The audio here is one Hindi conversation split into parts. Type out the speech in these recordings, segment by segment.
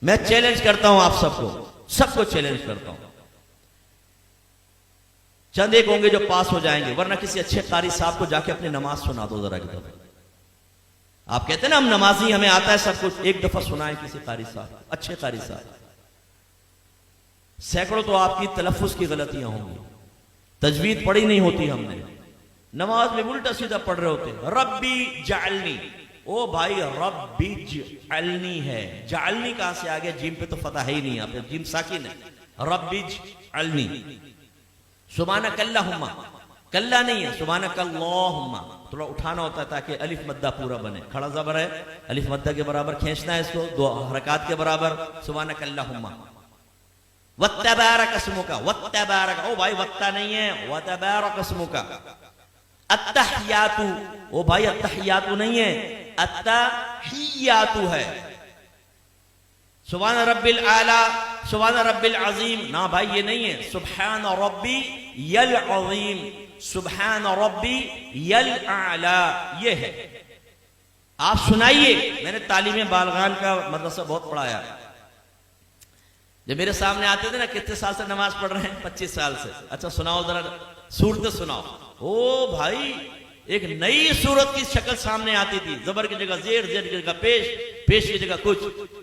मैं चैलेंज करता हूं आप सबको चैलेंज करता हूं। चंद एक होंगे जो पास हो जाएंगे, वरना किसी अच्छे कारी साहब को जाके अपनी नमाज सुना दो जरा एक दफा। आप कहते हैं ना हम नमाजी, हमें आता है सब कुछ, एक दफा सुनाए किसी कारी साहब, अच्छे कारी साहब। सैकड़ों तो आपकी तलफ्फुज की गलतियां होंगी, तजवीद पढ़ी नहीं होती हमने, नमाज में उल्टा सीधा पढ़ रहे होते। रब्बी जालनी, ओ भाई रब्बी जालनी है, जालनी कहां से आ गया? जीम पे तो फतह है ही नहीं, आप जीम साकिन है। रब्बी जालनी, सुबाना कल्लाहुम्मा, कल्ला नहीं है, सुबाना कल्लाहुम्मा, थोड़ा उठाना होता है ताकि अलिफ मद्दा पूरा बने। खड़ा ज़बर है, अलिफ मद्दा के बराबर खींचना है इसको, दो हरकत के बराबर। सुबाना कल्लाहुम्मा, वत्तबारक अस्मुका, वत्तबारक, ओ भाई वत्ता नहीं है, वत्तबारक अस्मुका। अत्तहियातु, ओ भाई अत्तहियातु नहीं है, अत्तहियातु है। सुभान रब्बिल आला, सुभान रब्बिल अजीम, ना भाई ये नहीं है, सुभान रब्बी यल अजीम, सुभान रब्बी यल आला, ये है। आप सुनाइए। मैंने तालीम बालगान का मदरसा बहुत पढ़ाया। जब मेरे सामने आते थे ना, कितने साल से नमाज पढ़ रहे हैं? 25 साल से। अच्छा सुनाओ जरा सूरत सुनाओ। ओ भाई एक नई सूरत की शक्ल सामने आती थी, जबर की जगह जेर, जेर की जगह पेश, पेश की जगह कुछ।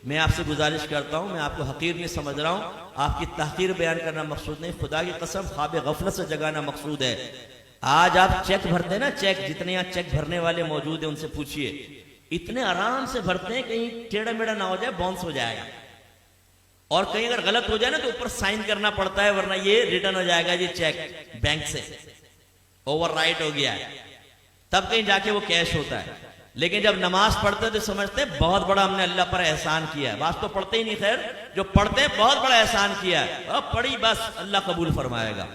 मैं आपसे गुजारिश करता हूं, मैं आपको हकीर नहीं समझ रहा हूं, आपकी तहकीर बयान करना मकसूद नहीं, खुदा की कसम ख्वाब गफलत से जगाना मकसूद है। आज आप चेक भरते हैं ना, चेक, जितने यहाँ चेक भरने वाले मौजूद हैं उनसे पूछिए, इतने आराम से भरते हैं, कहीं टेढ़ा मेढ़ा ना हो जाए, बाउंस हो जाएगा। और कहीं अगर गलत हो जाए ना तो ऊपर साइन करना पड़ता है, वरना ये रिटर्न हो जाएगा ये चेक बैंक से, ओवरराइट हो गया है, तब कहीं जाके वो कैश होता है। लेकिन जब नमाज पढ़ते तो समझते हैं बहुत बड़ा हमने अल्लाह पर एहसान किया है। बात तो पढ़ते ही नहीं, खैर जो पढ़ते हैं बहुत बड़ा एहसान किया है, अब पढ़ी बस अल्लाह कबूल फरमाएगा।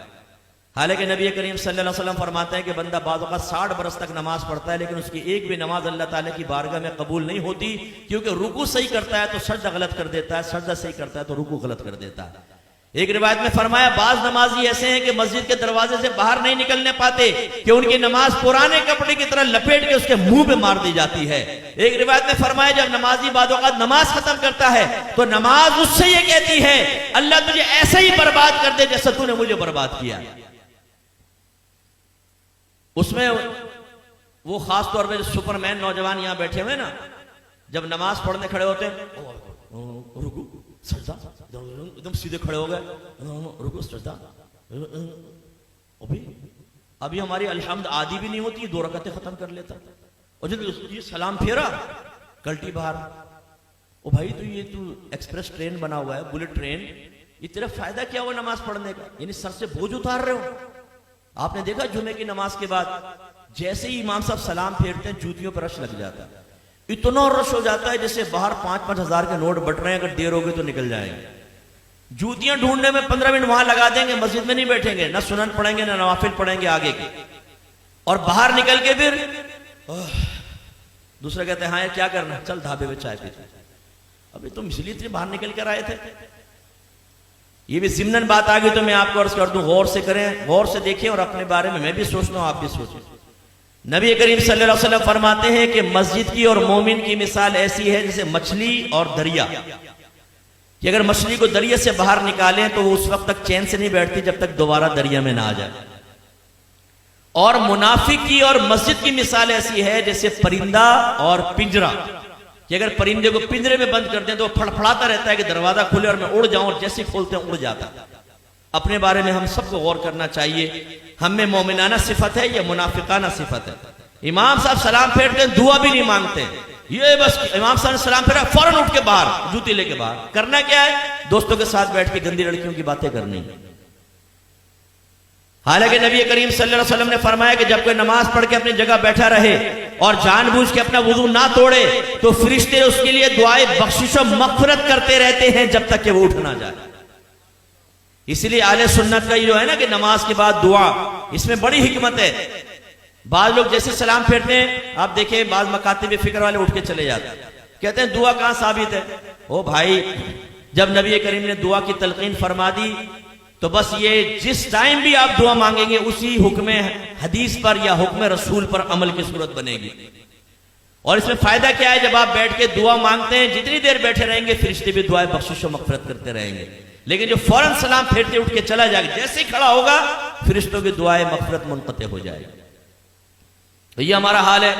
हालांकि नबी करीम सल्लल्लाहु अलैहि वसल्लम फरमाते हैं कि बंदा बाज़ औक़ात 60 बरस तक नमाज पढ़ता है, लेकिन उसकी एक भी नमाज अल्लाह ताला की बारगाह में कबूल नहीं होती, क्योंकि रुकू सही करता है तो सजदा गलत कर देता है, सजदा सही करता है तो रुकू गलत कर देता है। एक रिवायत में फरमाया, बाज नमाजी ऐसे हैं कि मस्जिद के दरवाजे से बाहर नहीं निकलने पाते कि उनकी नमाज पुराने कपड़े की तरह लपेट के उसके मुंह पे मार दी जाती है। एक रिवायत में फरमाया, जब नमाजी बाज़ औक़ात नमाज खत्म करता है तो नमाज उससे ये कहती है, अल्लाह तुझे ऐसे ही बर्बाद कर दे जैसे तूने मुझे बर्बाद किया। उसमें वो खास तौर पे सुपरमैन नौजवान यहां बैठे हुए ना, जब नमाज पढ़ने खड़े होते हैं, रुकू सजदा, एकदम सीधे खड़े हो गए, रुकू सजदा, अभी हमारी अल्हम्द आदि भी नहीं होती, 2 रकअतें खत्म कर लेता। और जब ये सलाम फेरा, कल्टी बाहर, ओ भाई तो ये तू एक्सप्रेस ट्रेन बना हुआ है, बुलेट ट्रेन, ये तेरा फायदा क्या हुआ नमाज पढ़ने का? यानी सर से बोझ उतार रहे हो। आपने देखा जुमे की नमाज के बाद जैसे ही इमाम साहब सलाम फेरते हैं, जूतियों पर रश लग जाता है, इतना रश हो जाता है जैसे बाहर 5-5 हजार के नोट बट रहे हैं, अगर देर होगी तो निकल जाएंगे। जूतियां ढूंढने में 15 मिनट वहां लगा देंगे, मस्जिद में नहीं बैठेंगे, ना सुनन पढ़ेंगे ना नवाफिल पढ़ेंगे आगे के, और बाहर निकल के फिर दूसरा कहते हैं, हाँ यार क्या करना, चल ढाबे में चाय पीते। अभी तुम इसलिए बाहर निकल कर आए थे। ये भी ज़िम्नन बात आ गई तो मैं आपको अर्ज कर दूं, गौर से करें, गौर से देखें, और अपने बारे में मैं भी सोचता हूं, आप भी सोचें। नबी करीम सल्लल्लाहु अलैहि वसल्लम फरमाते हैं कि मस्जिद की और मोमिन की मिसाल ऐसी है जैसे मछली और दरिया, कि अगर मछली को दरिया से बाहर निकालें तो वो उस वक्त तक चैन से नहीं बैठती जब तक दोबारा दरिया में ना आ जाए। और मुनाफिक की और मस्जिद की मिसाल ऐसी है जैसे परिंदा और पिंजरा, कि अगर परिंदे को पिंजरे में बंद कर दें तो फड़फड़ाता रहता है कि दरवाजा खुले और मैं उड़ जाऊं, और जैसे खोलते हैं उड़ जाता है। अपने बारे में हम सबको गौर करना चाहिए, हम में मोमिनाना सिफत है या मुनाफिकाना सिफत है। इमाम साहब सलाम फेरते हैं, दुआ भी नहीं मांगते, ये बस इमाम साहब ने सलाम फेरा, फौरन उठ के बाहर, जूती लेके बाहर। करना क्या है? दोस्तों के साथ बैठ के गंदी लड़कियों की बातें करनी। हालांकि नबी करीम सल्लल्लाहु अलैहि वसल्लम ने फरमाया कि जब कोई नमाज पढ़ के अपनी जगह बैठा रहे और जानबूझ के अपना वुजू ना तोड़े तो फरिश्ते उसके लिए दुआए बख्शिश और मग़फ़िरत करते रहते हैं जब तक कि वो उठ ना जाए। इसलिए आले सुन्नत का जो है ना कि नमाज के बाद दुआ, इसमें बड़ी हिकमत है। बाज लोग जैसे सलाम फेरते हैं, आप देखें बाज मकातिब फिक्र वाले उठ के चले जाते हैं, कहते हैं दुआ कहां साबित है? ओ भाई, जब नबी करीम ने दुआ की तलकीन फरमा दी तो बस ये जिस टाइम भी आप दुआ मांगेंगे उसी हुक्म हदीस पर या हुक्म रसूल पर अमल की सूरत बनेगी। और इसमें फायदा क्या है, जब आप बैठ के दुआ मांगते हैं, जितनी देर बैठे रहेंगे फरिश्ते भी दुआएं बख्शिश और मगफिरत करते रहेंगे। लेकिन जो फौरन सलाम फेरते उठ के चला जाएगा, जैसे ही खड़ा होगा फरिश्तों की दुआएं मगफिरत मुनक़ते हो जाएगी। तो ये हमारा हाल है।